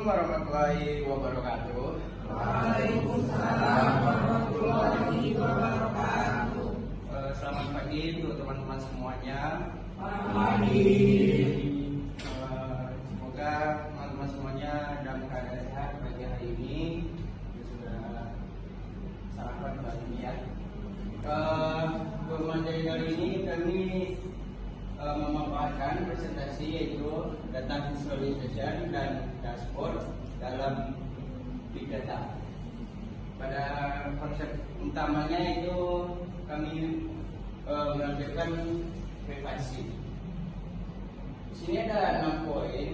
warahmatullahi wabarakatuh. Waalaikumsalam warahmatullahi wabarakatuh. Selamat pagi untuk teman-teman semuanya. Pagi. Semoga teman-teman semuanya dalam keadaan sehat pagi hari ini. Sudah sarapan pagi ini ya. Materi kali ini kami memaparkan presentasi yaitu data visualization dan dashboard dalam big data. Pada konsep utamanya itu kami menampilkan privasi. Di sini ada 6 poin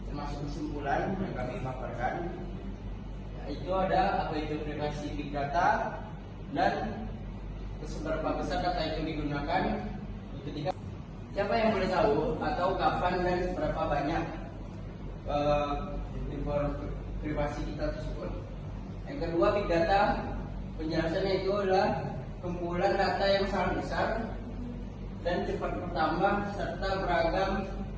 termasuk kesimpulan yang kami paparkan. Itu ada apa itu privasi big data dan seberapa besar data itu digunakan. Ketika siapa yang boleh tahu atau kapan dan berapa banyak privasi kita tersebut. Yang kedua, big data penjelasannya itu adalah kumpulan data yang sangat besar dan cepat bertambah serta beragam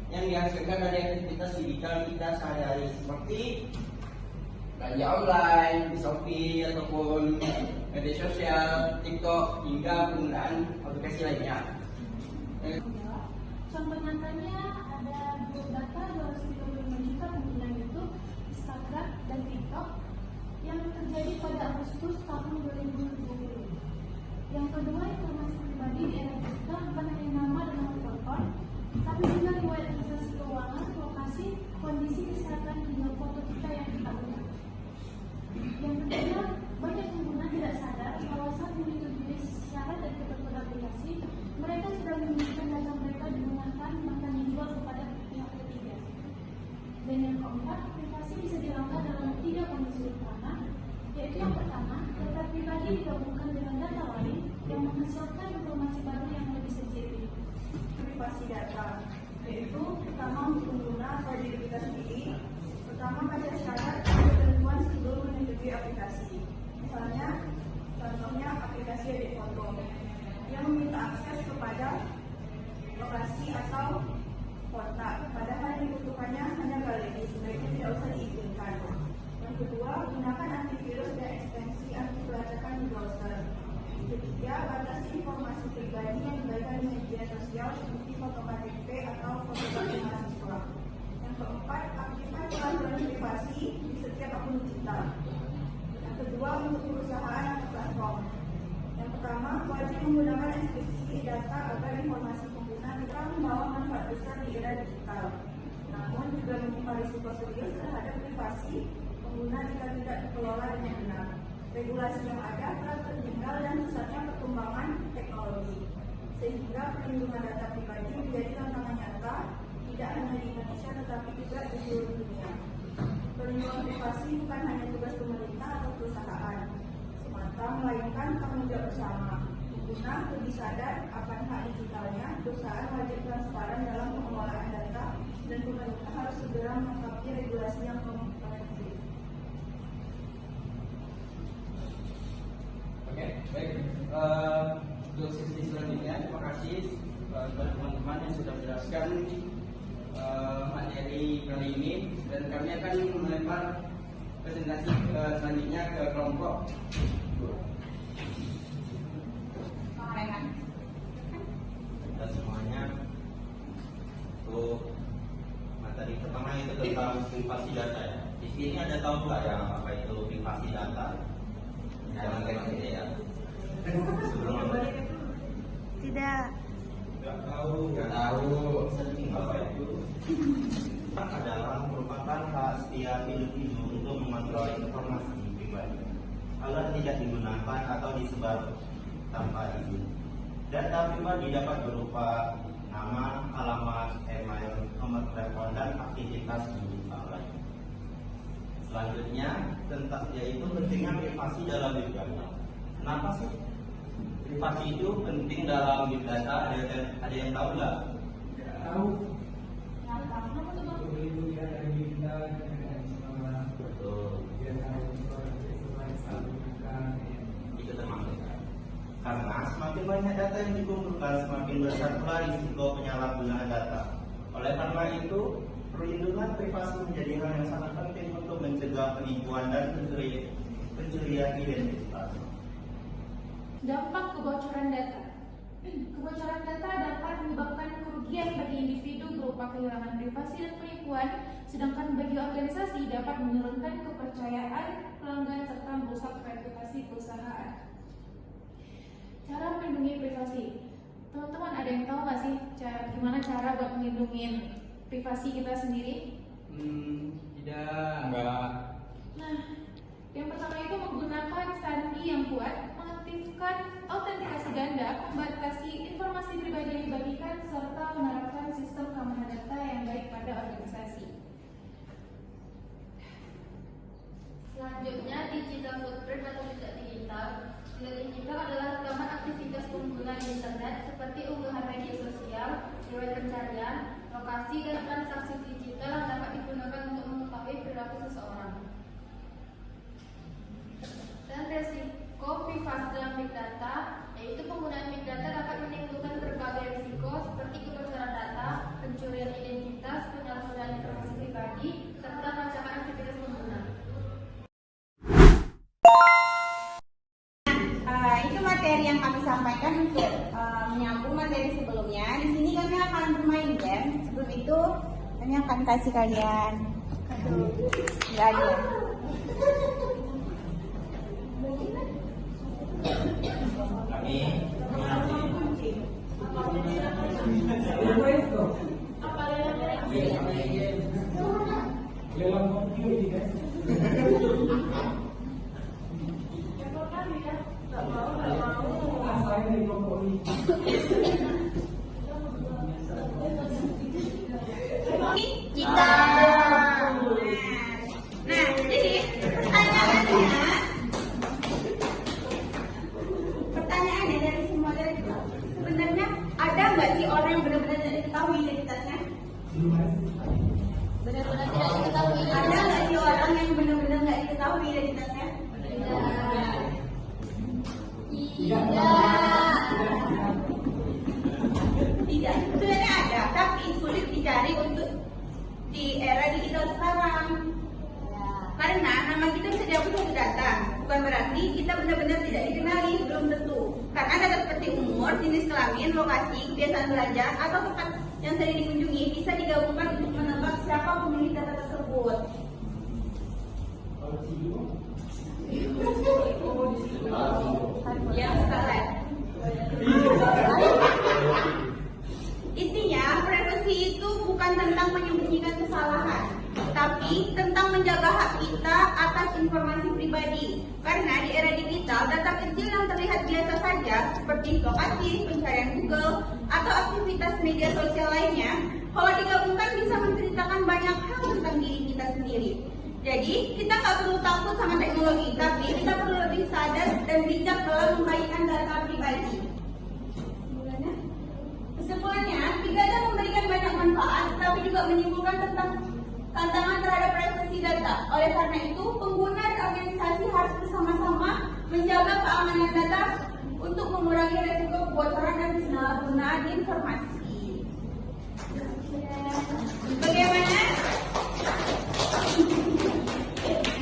yang dihasilkan dari aktivitas digital kita sehari-hari seperti belanja online, di Shopee ataupun media sosial, TikTok hingga penggunaan aplikasi lainnya. Contoh nyatanya ada data 235 juta pengguna YouTube, Instagram, dan TikTok yang terjadi pada Agustus tahun 2020. Yang kedua, informasi pribadi di era digital bukan hanya nama dan nomor telepon, tapi juga riwayat transaksi keuangan, lokasi, kondisi kesehatan hingga foto kita yang kita unggah. Yang ketiga, banyak pengguna tidak sadar bahwa saat menyetujui syarat dan ketentuan aplikasi, mereka sudah menyimpan data mereka digunakan bahkan dijual kepada pihak ketiga. Dan yang keempat, privasi bisa dilanggar dalam 3 kondisi utama, yaitu yang pertama, data pribadi digabungkan dengan data lain yang menghasilkan informasi baru yang lebih sensitif. Privasi data, yaitu pertama untuk pengguna atau diri kita sendiri, pertama pada syarat dan ketentuan sebelum menyetujui aplikasi. Misalnya, contohnya aplikasi edit foto yang meminta akses kepada lokasi atau kontak, padahal yang dibutuhkannya hanya galeri, sebaiknya tidak usah diizinkan. Yang kedua, gunakan antivirus dan ekstensi anti pelacakan di browser. Ketiga, batasi informasi pribadi yang dibagikan di media sosial seperti foto KTP atau foto kartu mahasiswa. Yang keempat, aktifkan peraturan privasi di setiap akun digital. Yang kedua, untuk perusahaan atau platform. Yang pertama, wajib menggunakan enkripsi data agar informasi pengguna tidak membawa manfaat besar di era digital. Namun juga membuka risiko serius terhadap privasi pengguna jika tidak dikelola dengan benar. Regulasi yang ada telah tertinggal dan pesatnya perkembangan teknologi, sehingga perlindungan data pribadi menjadi tantangan nyata tidak hanya di Indonesia tetapi juga di seluruh dunia. Perlindungan privasi bukan hanya tugas pemerintah atau perusahaan semata, melainkan tanggung jawab bersama. Pengguna lebih sadar akan hak digitalnya, perusahaan wajib transparan dalam pengelolaan data, dan pemerintah harus segera melengkapi regulasi yang komprehensif. Oke, baik. Untuk sesi selanjutnya, terima kasih kepada teman-teman yang sudah menjelaskan materi kali ini, dan kami akan melempar presentasi selanjutnya ke kelompok 2. Kita semuanya, untuk materi pertama itu tentang privasi data ya. Di sini ada tahu nggak ya apa itu privasi data? Jangan kayak gini ya. Sebelum Tidak. nggak tahu sering apa itu adalah merupakan hak setiap individu untuk mengontrol informasi pribadi agar tidak digunakan atau disebar tanpa izin. Data pribadi dapat berupa nama, alamat, email, nomor telepon, dan aktivitas digital lain. Selanjutnya tentang yaitu pentingnya privasi dalam big data. Kenapa sih privasi itu penting dalam big data? Ada yang tahu nggak? Tahu. Betul. Itu termasuk. Karena semakin banyak data yang dikumpulkan, semakin besar pula risiko penyalahgunaan data. Oleh karena itu, Perlindungan privasi menjadi hal yang sangat penting untuk mencegah penipuan dan pencurian identitas. Dampak kebocoran data. Kebocoran data dapat menyebabkan kerugian bagi individu berupa kehilangan privasi dan penipuan, sedangkan bagi organisasi dapat menurunkan kepercayaan pelanggan serta merusak reputasi perusahaan. Cara melindungi privasi. Teman-teman ada yang tahu nggak sih gimana cara buat melindungi privasi kita sendiri? Tidak. Enggak. Nah, yang pertama itu menggunakan sandi yang kuat, mengaktifkan autentikasi ganda, membatasi informasi pribadi yang dibagikan, serta menerapkan sistem keamanan data yang baik pada organisasi. Selanjutnya, digital footprint atau jejak digital. Jejak digital adalah rekaman aktivitas pengguna di internet seperti unggahan media sosial, riwayat pencarian, lokasi, dan transaksi digital yang dapat digunakan untuk mengetahui perilaku seseorang. Dan resiko privasi dalam big data, yaitu penggunaan big data dapat menimbulkan berbagai risiko seperti kebocoran data, pencurian identitas, penyalahgunaan informasi pribadi, serta pelacakan aktivitas pengguna. Itu materi yang kami sampaikan untuk menyambung materi sebelumnya. Di sini kami akan bermain game. Sebelum itu kami akan kasih kalian nggak ada. Kita nah jadi pertanyaannya dari semua dari itu sebenarnya ada nggak sih orang yang benar-benar tidak diketahui identitasnya? Benar-benar tidak diketahui. Ada nggak sih orang yang benar-benar nggak diketahui identitasnya? Tidak, sebenarnya ada, tapi sulit dicari untuk di era digital sekarang. Karena nama kita bisa dihapus satu data, bukan berarti kita benar-benar tidak dikenali, belum tentu. Karena data seperti umur, jenis kelamin, lokasi, kebiasaan belanja, atau tempat yang sering dikunjungi bisa digabungkan untuk menebak siapa pemilik data tersebut. Yang sekalian. Intinya, privasi itu bukan tentang menyembunyikan kesalahan, tapi tentang menjaga hak kita atas informasi pribadi. Karena di era digital, data kecil yang terlihat biasa saja, seperti lokasi, pencarian Google, atau aktivitas media sosial lainnya, kalau digabungkan bisa menceritakan banyak hal tentang diri kita sendiri. Jadi, kita nggak perlu takut sama teknologi, tapi kita perlu lebih sadar dan bijak dalam membagikan data pribadi. Kesimpulannya, big data memberikan banyak manfaat, tapi juga menimbulkan tentang tantangan terhadap privasi data. Oleh karena itu, pengguna dan organisasi harus bersama-sama menjaga keamanan data untuk mengurangi risiko kebocoran dan penyalahgunaan informasi. Bagaimana?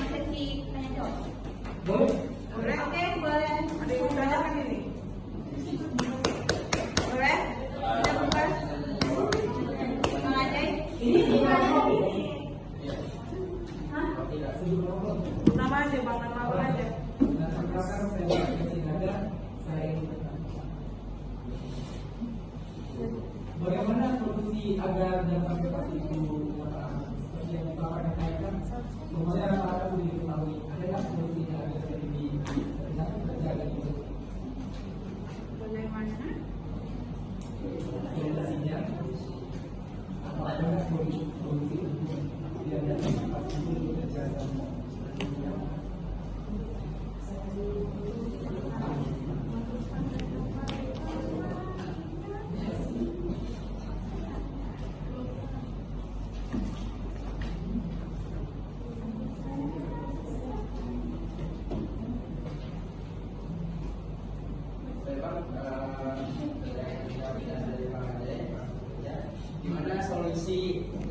Sesi tanya jawab. Boleh? Boleh, oke, boleh. Ada yang berapa ini? Boleh? Sudah buka? Mengajai? Hah? Nama aja bang, nama apa aja? Bagaimana solusi agar data privasi itu seperti yang Bapak katakan semuanya rata-rata sudah diketahui? Ada nggak solusinya agar jadi terjaga itu? Bagaimana? Solusinya atau ada nggak solusi untuk biar data privasi itu terjaga?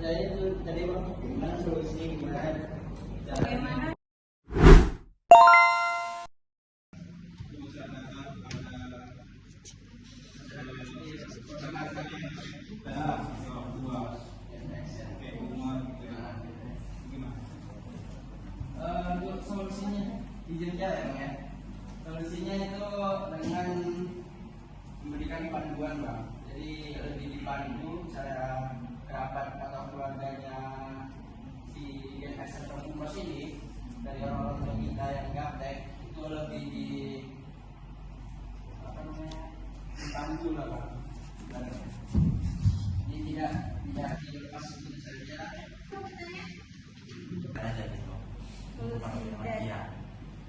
saya itu tadi bang, gimana solusinya gimana? Bagaimana? Untuk solusinya izin ya bang ya. Solusinya itu dengan memberikan panduan bang. Jadi lebih dipandu cara kerabat atau keluarganya si GNS atau positif dari orang-orang tua kita yang gaptek itu lebih di apa namanya dipandu lah bang. Jadi tidak dilepas begitu saja. Ada gitu. Untuk iya.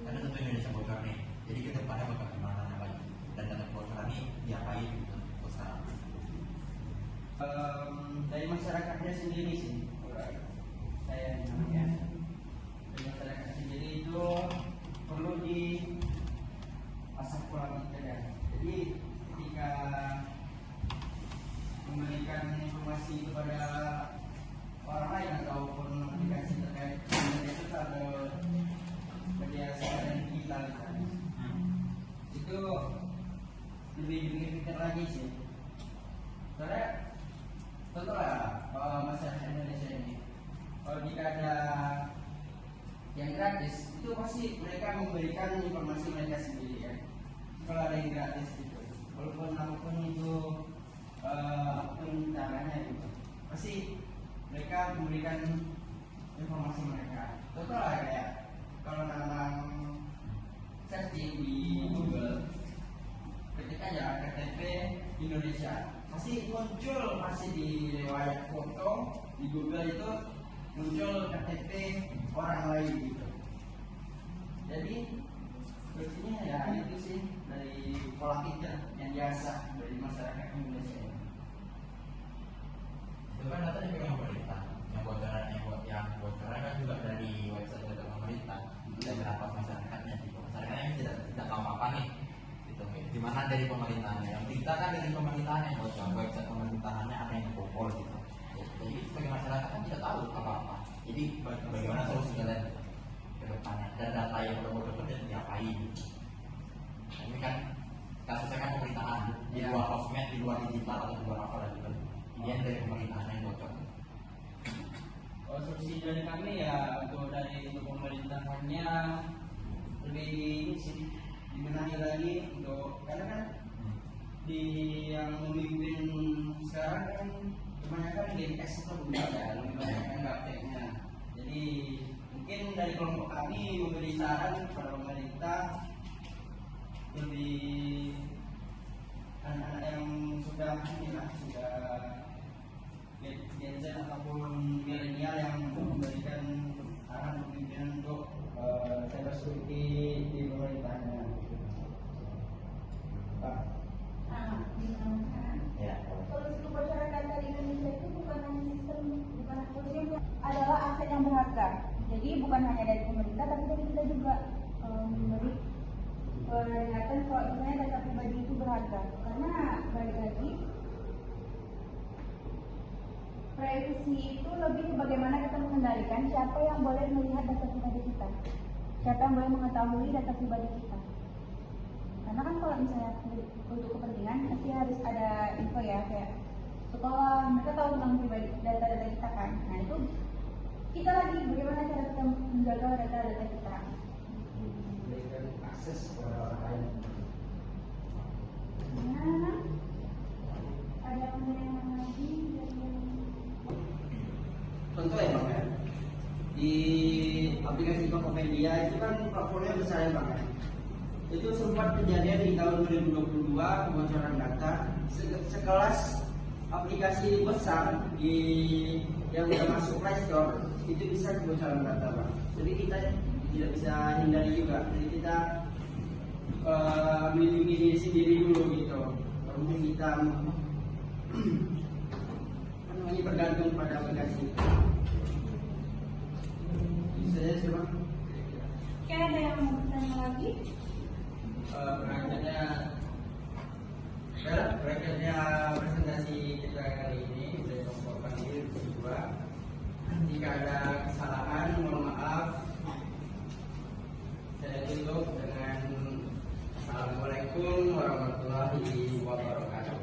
Karena tentu Indonesia bocor nih. Jadi ke depannya bakal gimana lagi? Dan data kebocoran ini diapain gitu? Sekarang. Dari masyarakatnya sendiri sih, saya namanya. Dari masyarakat sendiri itu perlu di pasang pola pikir ya. Jadi ketika memberikan informasi kepada orang lain ataupun aplikasi terkait dengan itu atau media sosial digital itu lebih dipikir lagi sih. Soalnya contohlah masyarakat Indonesia ini, kalau jika ada yang gratis itu pasti mereka memberikan informasi mereka sendiri kan. Kalau ada yang gratis itu, walaupun apapun itu apapun caranya gitu, pasti mereka memberikan informasi mereka. Contohlah kayak kalau memang searching di Google, ketik aja KTP Indonesia, pasti muncul masih di riwayat foto di Google itu muncul KTP orang lain gitu. Jadi kuncinya ya itu sih dari pola pikir yang biasa dari masyarakat Indonesia. Itu kan data dipegang pemerintah. Yang bocoran kan juga dari website pemerintah. Dan berapa masyarakatnya gitu. Masyarakatnya tidak tahu apa nih. Gitu. Gimana dari pemerintahnya? Yang berita kan dari pemerintahannya bocor. Website pemerintahannya ada yang bocor gitu. Jadi sebagai masyarakat kan tidak tahu apa-apa. Jadi bagaimana solusi kalian ke depannya? Dan data yang udah bocor dan diapain? Ini kan kasusnya kan pemerintahan di luar sosmed, di luar digital atau di luar apa lagi kan? Ini yang dari pemerintahan yang bocor. Solusi dari kami ya untuk pemerintahannya lebih ini sih dibenahi lagi untuk karena kan di yang memimpin sekarang kan kebanyakan GNS atau bukan ya, lebih banyak yang gapteknya. Jadi mungkin dari kelompok kami memberi saran kepada pemerintah lebih anak-anak yang sudah Gen Z ataupun milenial yang memberikan arahan pemimpinan untuk cyber security di pemerintahnya. Pak. Ya. Solusi kebocoran data di Indonesia itu bukan hanya sistem, bukan solusi adalah aset yang berharga. Jadi bukan hanya dari pemerintah, tapi dari kita juga memberi peringatan kalau misalnya data pribadi itu berharga. Karena balik lagi, privacy itu lebih ke bagaimana kita mengendalikan siapa yang boleh melihat data pribadi kita, siapa yang boleh mengetahui data pribadi kita. Karena kan kalau misalnya untuk kepentingan pasti harus ada info ya, kayak sekolah mereka tahu tentang pribadi data-data kita kan. Nah itu kita lagi bagaimana cara kita menjaga data-data kita. Memberikan akses kepada orang lain. Nah, ada penilaian lagi dari Contoh ya bang ya, di aplikasi Tokopedia itu kan platformnya besar ya bang ya. Itu sempat kejadian di tahun 2022 kebocoran data sekelas aplikasi besar di yang udah masuk Play Store itu bisa kebocoran data bang. Jadi kita tidak bisa hindari juga. Jadi kita melindungi diri sendiri dulu gitu. Mungkin kita bergantung pada aplikasi. Bisa ya sih bang. Kayak ada yang mau bertanya lagi? Berakhirnya presentasi kita kali ini dari kelompok kami berdua. Jika ada kesalahan, mohon maaf. Saya tutup dengan Assalamualaikum warahmatullahi wabarakatuh.